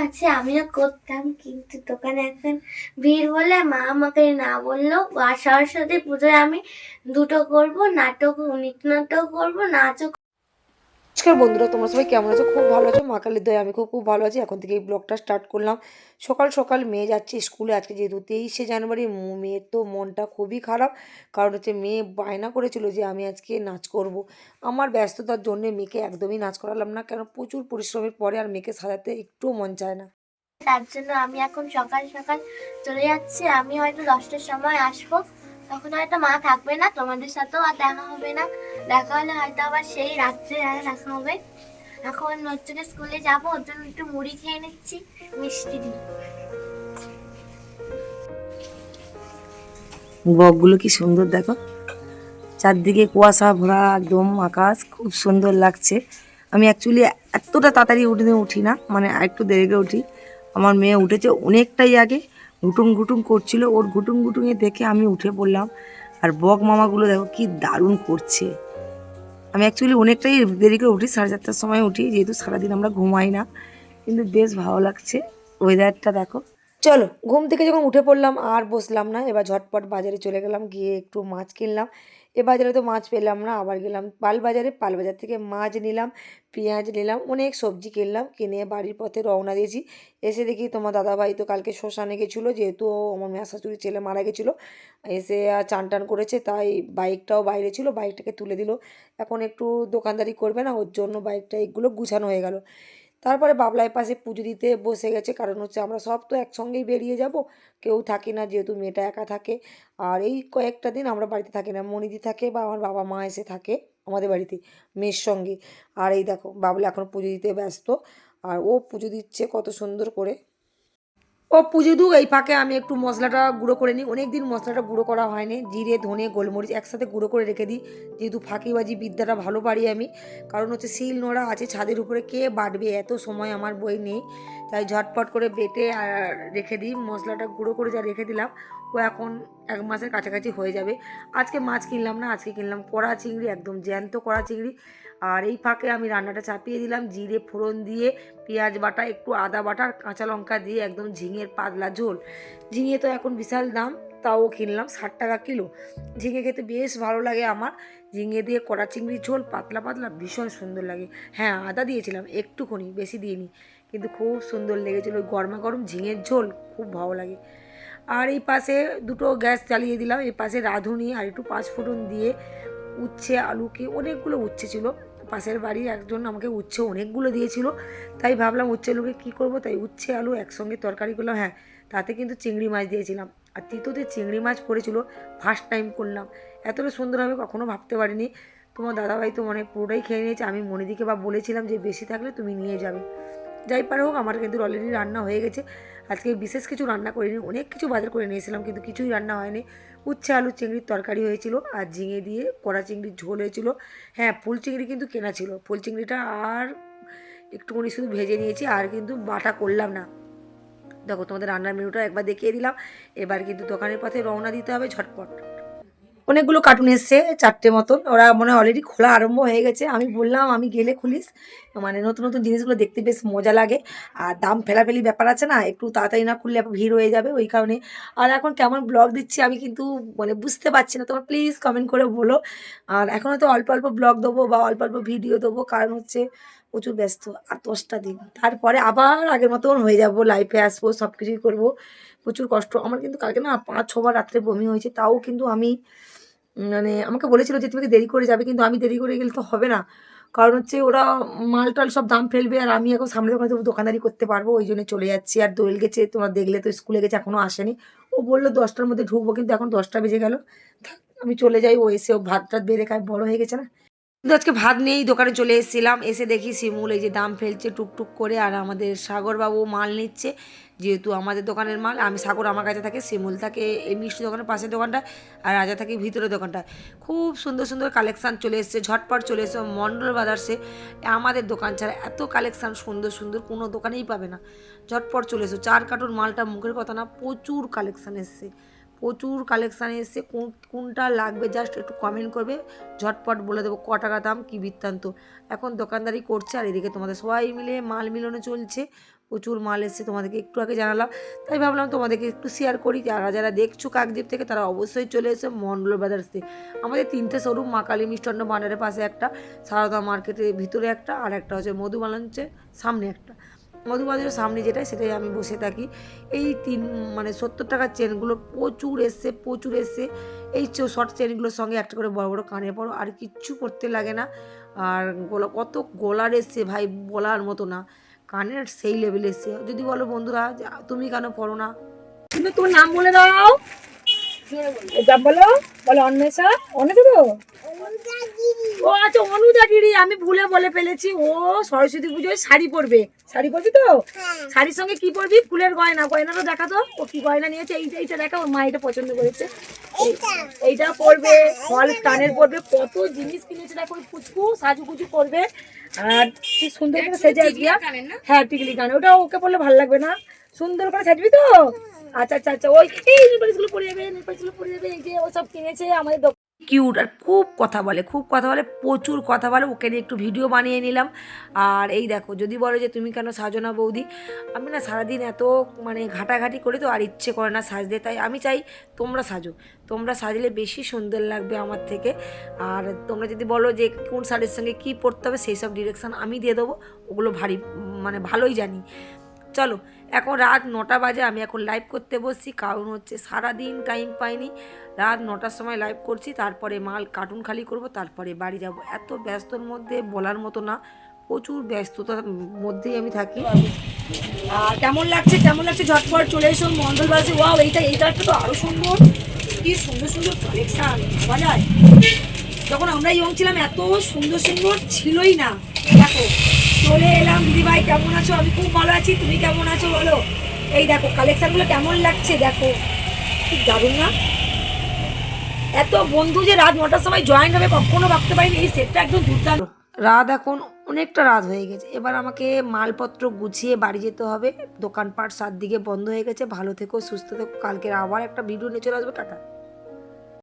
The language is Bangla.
আছে আমিও করতাম, কিন্তু দোকানে এখন ভিড় বলে মা আমাকে না বললো। আর সরস্বতী পুজোয় আমি দুটো করব, নাটক নৃত্যনাট্য করবো, নাচও। নমস্কার বন্ধুরা, তোমরা সবাই কেমন আছো? খুব ভালো আছো? মা কালীর দয়ায় আমি খুব খুব ভালো আছি। এখন থেকে এই ব্লগটা স্টার্ট করলাম। সকাল সকাল মেয়ে যাচ্ছে স্কুলে। আজকে যেহেতু 23শে জানুয়ারি, মেয়ের তো মনটা খুবই খারাপ। কারণ হচ্ছে মেয়ে বায়না করেছিল যে আমি আজকে নাচ করব। আমার ব্যস্ততার জন্য মেয়েকে একদমই নাচ করালাম না, কেন প্রচুর পরিশ্রমের পরে আর মেয়েকে সাজাতে একটুও মন চায় না। তার জন্য আমি এখন সকাল সকাল চলে যাচ্ছি। আমি হয়তো 10টার সময় আসবো, তখন হয়তো মা থাকবে না, তোমাদের সাথেও আর দেখা হবে না। দেখা হলে হয়তো আবার সেই রাত্রে দেখা হবে। এখন হচ্ছে যে স্কুলে যাবো, ওর জন্য একটু মুড়ি খেয়ে নিচ্ছি মিষ্টি দিয়ে। বকগুলো কি সুন্দর দেখো, চারদিকে কুয়াশা ভরা একদম আকাশ, খুব সুন্দর লাগছে। আমি অ্যাকচুয়ালি এতটা তাড়াতাড়ি উঠি না, মানে একটু দেরিতে উঠি। আমার মেয়ে উঠেছে অনেকটাই আগে, ঘুটুং ঘুটুং করছিল, ওর ঘুটুং ঘুটুঙে দেখে আমি উঠে পড়লাম। আর বক মামাগুলো দেখো কি দারুণ করছে। আমি অ্যাকচুয়ালি অনেকটাই দেরি করে উঠি, 4:30টার সময় উঠি, যেহেতু সারাদিন আমরা ঘুমাই না। কিন্তু বেশ ভালো লাগছে ওয়েদারটা দেখো। চলো, ঘুম থেকে যখন উঠে পড়লাম আর বসলাম না, এবার ঝটপট বাজারে চলে গেলাম, গিয়ে একটু মাছ কিনলাম। এ বাজারে তো মাছ পেলাম না, আবার গেলাম পাল বাজারে, পাল বাজার থেকে মাছ নিলাম, পেঁয়াজ নিলাম, অনেক সবজি কিনলাম। কিনে বাড়ির পথে রওনা দিয়েছি। এসে দেখি তোমার দাদাভাই তো কালকে শ্মশানে গেছিলো, যেহেতু আমার মেয়া শাশুড়ির ছেলে মারা গেছিলো। এসে আর চান টান করেছে, তাই বাইকটাও বাইরে ছিল, বাইকটাকে তুলে দিল। এখন একটু দোকানদারি করবে না, ওর জন্য বাইকটা এগুলো গুছানো হয়ে গেল। তারপরে বাবলার পাশে পুজো দিতে বসে গেছে, কারণ হচ্ছে আমরা সব তো একসঙ্গেই বেরিয়ে যাব, কেউ থাকি না, যেহেতু মেয়েটা একা থাকে। আর এই কয়েকটা দিন আমরা বাড়িতে থাকি না, মনিদি থাকে বা আমার বাবা মা এসে থাকে আমাদের বাড়িতে মেয়ের সঙ্গে। আর এই দেখো বাবলা এখন পুজো দিতে ব্যস্ত, আর ও পুজো দিচ্ছে কত সুন্দর করে। ও পুজো দুক, এই ফাঁকে আমি একটু মশলাটা গুঁড়ো করে নিই। অনেক দিন মশলাটা গুঁড়ো করা হয়নি, জিরে ধনে গোলমরিচ একসাথে গুঁড়ো করে রেখে দিই, যেহেতু ফাঁকিবাজি বিদ্যাটা ভালো পারি আমি। কারণ হচ্ছে শিল নোড়া আছে ছাদের উপরে, কে বাটবে, এত সময় আমার বই নেই। তাই ঝটপট করে বেটে আর রেখে দিই। মশলাটা গুঁড়ো করে যা রেখে দিলাম, ও এখন 1 মাসের কাছাকাছি হয়ে যাবে। আজকে মাছ কিনলাম না, আজকে কিনলাম কড়া চিংড়ি, একদম জ্যান্ত কড়া চিংড়ি। আর এই ফাঁকে আমি রান্নাটা চাপিয়ে দিলাম, জিরে ফোড়ন দিয়ে পেঁয়াজ বাটা, একটু আদা বাটা আর কাঁচা লঙ্কা দিয়ে একদম ঝিঙের পাতলা ঝোল। ঝিঙে তো এখন বিশাল দাম, তাও কিনলাম 60 টাকা কিলো। ঝিঙে খেতে বেশ ভালো লাগে আমার। ঝিঙে দিয়ে কড়া চিংড়ির ঝোল পাতলা পাতলা ভীষণ সুন্দর লাগে। হ্যাঁ, আদা দিয়েছিলাম একটুখানি, বেশি দিইনি, কিন্তু খুব সুন্দর লেগেছিলো। ওই গরমা গরম ঝিঙের ঝোল খুব ভালো লাগে। আর এই পাশে দুটো গ্যাস জ্বালিয়ে দিলাম, এই পাশে রাঁধুনি আর একটু পাঁচফোড়ন দিয়ে উচ্ছে আলুকে, অনেকগুলো উচ্ছে ছিল, পাশের বাড়ির একজন আমাকে উচ্ছে অনেকগুলো দিয়েছিল, তাই ভাবলাম উচ্ছে আলুকে কী করবো, তাই উচ্ছে আলু একসঙ্গে তরকারি করলাম। হ্যাঁ, তাতে কিন্তু চিংড়ি মাছ দিয়েছিলাম, আর তিতোতে চিংড়ি মাছ পড়েছিল, ফার্স্ট টাইম করলাম। এতটা সুন্দর হবে কখনো ভাবতে পারিনি। তোমার দাদাভাই তো মানে পুরোটাই খেয়ে নিয়েছে। আমি মনিদিকে বা বলেছিলাম যে বেশি থাকলে তুমি নিয়ে যাবে। যাই পারে হোক, আমার কিন্তু অলরেডি রান্না হয়ে গেছে। আজকে বিশেষ কিছু রান্না করিনি, অনেক কিছু বাজার করে নিয়েছিলাম, কিন্তু কিছুই রান্না হয়নি। উচ্ছে আলু চিংড়ির তরকারি হয়েছিল, আর ঝিঙে দিয়ে কড়া চিংড়ির ঝোল হয়েছিল। হ্যাঁ, ফুল চিংড়ি কিন্তু কেনা ছিল, ফুল চিংড়িটা আর একটুখানি শুধু ভেজে নিয়েছি, আর কিন্তু বাটা করলাম না। দেখো তোমাদের রান্নার মেনুটা একবার দেখিয়ে দিলাম। এবার কিন্তু দোকানের পথে রওনা দিতে হবে ঝটপট। অনেকগুলো কার্টুন এসছে, 4টে মতন, ওরা মনে হয় অলরেডি খোলা আরম্ভ হয়ে গেছে। আমি বললাম আমি গেলে খুলিস, মানে নতুন নতুন জিনিসগুলো দেখতে বেশ মজা লাগে। আর দাম ফেলাফেলি ব্যাপার আছে না, একটু তাড়াতাড়ি না খুললে ভিড় হয়ে যাবে, ওই কারণে। আর এখন কেমন ব্লগ দিচ্ছি আমি কিন্তু মানে বুঝতে পারছি না, তোমার প্লিজ কমেন্ট করে বলো। আর এখন হয়তো অল্প অল্প ব্লগ দেবো বা অল্প অল্প ভিডিও দেবো, কারণ হচ্ছে প্রচুর ব্যস্ত। আর 10টা দিন তারপরে আবার আগের মতন হয়ে যাবো, লাইফে আসবো, সব কিছুই করবো। প্রচুর কষ্ট আমার, কিন্তু কালকে না 5-6 বার রাত্রে বমি হয়েছে, তাও কিন্তু আমি মানে আমাকে বলেছিল যে তুমি কি দেরি করে যাবে, কিন্তু আমি দেরি করে গেলে তো হবে না। কারণ হচ্ছে ওরা মাল টাল সব দাম ফেলবে, আর আমি এখন সামনে দোকানে দোকানদারি করতে পারবো, ওই জন্য চলে যাচ্ছি। আর দোয়েল গেছে, তোমরা দেখলে তো, স্কুলে গেছে, এখনও আসেনি। ও বললো 10টার মধ্যে ঢুকবো, কিন্তু এখন 10টা বেজে গেল। থাক, আমি চলে যাই, ও এসে ও ভাত টাত বেড়ে খায়, বড় হয়ে গেছে না। কিন্তু আজকে ভাত নেই, দোকানে চলে এসেছিলাম, এসে দেখি শিমুল এই যে দাম ফেলছে টুকটুক করে, আর আমাদের সাগরবাবু মাল নিচ্ছে। যেহেতু আমাদের দোকানের মাল, আমি সাগর আমার কাছে থাকে, শিমুল থাকে এই মিষ্টি দোকানের পাশের দোকানটা, আর রাজা থাকে ভিতরের দোকানটা। খুব সুন্দর সুন্দর কালেকশান চলে এসছে, ঝটপট চলে এসছে মন্ডল ব্রাদার্সে। আমাদের দোকান ছাড়া এত কালেকশান সুন্দর সুন্দর কোনো দোকানেই পাবে না। ঝটপট চলে এসো, 4 কার্টুন মালটা মুখের কথা না, প্রচুর কালেকশান এসছে, প্রচুর কালেকশান এসছে। কোনটা লাগবে জাস্ট একটু কমেন্ট করবে, ঝটপট বলে দেবো ক টাকা দাম কী বৃত্তান্ত। এখন দোকানদারি করছে, আর এদিকে তোমাদের সবাই মিলে মাল মিলনে চলছে, প্রচুর মাল এসছে, তোমাদেরকে একটু আগে জানালাম, তাই ভাবলাম তোমাদেরকে একটু শেয়ার করি। যারা যারা দেখছো কাকদ্বীপ থেকে তারা অবশ্যই চলে এসে মন্ডল ব্রাদার্সে। আমাদের 3টে শোরুম, মা কালী মিষ্টান্ন ভাণ্ডারের পাশে একটা, সারদা মার্কেটের ভিতরে একটা, আর একটা হচ্ছে মধুবালাঞ্চের সামনে একটা। মধুবাজারের সামনে যেটা সেটাই আমি বসে থাকি। এই মানে 70 টাকার চেনগুলো প্রচুর এসছে। এই শর্ট চেনগুলোর সঙ্গে একটা করে বড় বড় কানের পরো, আর কিচ্ছু করতে লাগে না। আর কত গলার এসছে ভাই, বলার মতো না, কানের সেই লেভেল এসছে। যদি বলো বন্ধুরা যে তুমি কেন পড়ো না, কিন্তু তোমার নাম বলে দাও, বলো বলো। অন্বেষা, অনেকে তো ও আচ্ছা অনুদাগিরি, আমি ভুলে বলে ফেলেছি। ও সরস্বতী পুজোয় শাড়ি পরবে, শাড়ি পরবি তো? শাড়ির সঙ্গে কি পরবি? ফুলের গয়না, গয়নাটা দেখা তো, ও কি গয়না নিয়েছে। এইটা দেখা, ওর মা এটা পছন্দ করেছে, এইটা পরবে, ফল কানের পরবে, কত জিনিস কিনেছে দেখো। পুচকু সাজুগুজু করবে, আর কি সুন্দর করে সেজে আসবি। হ্যাঁ টিকলি কানে, ওটা ওকে পরলে ভালো লাগবে না, সুন্দর করে সাজবি তো। আচ্ছা ওই এই নেলপালিশগুলো পরে যাবে, এই যে ও সব কিনেছে আমাদের। কিউট, আর খুব কথা বলে, প্রচুর কথা বলে। ওকে নিয়ে একটু ভিডিও বানিয়ে নিলাম। আর এই দেখো, যদি বলো যে তুমি কেন সাজো না বৌদি, আমি না সারাদিন এত মানে ঘাটাঘাটি করি তো, আর ইচ্ছে করে না সাজতে, তাই আমি চাই তোমরা সাজো। তোমরা সাজলে বেশি সুন্দর লাগবে আমার থেকে। আর তোমরা যদি বলো যে কোন শাড়ির সঙ্গে কী পরতে হবে, সেই সব ডিরেকশান আমি দিয়ে দেবো, ওগুলো মানে ভালোই জানি। চলো, এখন রাত 9টা বাজে, আমি এখন লাইভ করতে বসছি, কারণ হচ্ছে সারাদিন টাইম পাইনি। রাত 9টার সময় লাইভ করছি, তারপরে মাল কার্টুন খালি করব, তারপরে বাড়ি যাব। এত ব্যস্তর মধ্যে বলার মতো না, প্রচুর ব্যস্ততার মধ্যেই আমি থাকি। আর কেমন লাগছে ঝটপট চলে এসো মন্ডল বাসে। ওয়াও, এইটা তো আরও সুন্দর, কি সুন্দর কালেকশান পাওয়া যায়। যখন আমরা ইয়ং ছিলাম এত সুন্দর ছিলই না। দেখো চলে এলাম। দিদিভাই কেমন আছো? আমি খুব ভালো আছি, তুমি কেমন আছো বলো? এই দেখো কালেকশানগুলো কেমন লাগছে, দেখো খুব দারুণ না? এত বন্ধু যে রাত 9টার সময় জয়েন্ট হবে কখনো ভাবতে পারিনি। এই সেটটা একদম দুর্দান্ত। রাত এখন অনেকটা রাত হয়ে গেছে, এবার আমাকে মালপত্র গুছিয়ে বাড়ি যেতে হবে। দোকানপাট 7 দিকে বন্ধ হয়ে গেছে। ভালো থেকো, সুস্থ থেকো, কালকের আবার একটা ভিডিও নিয়ে চলে আসবো। টাটা।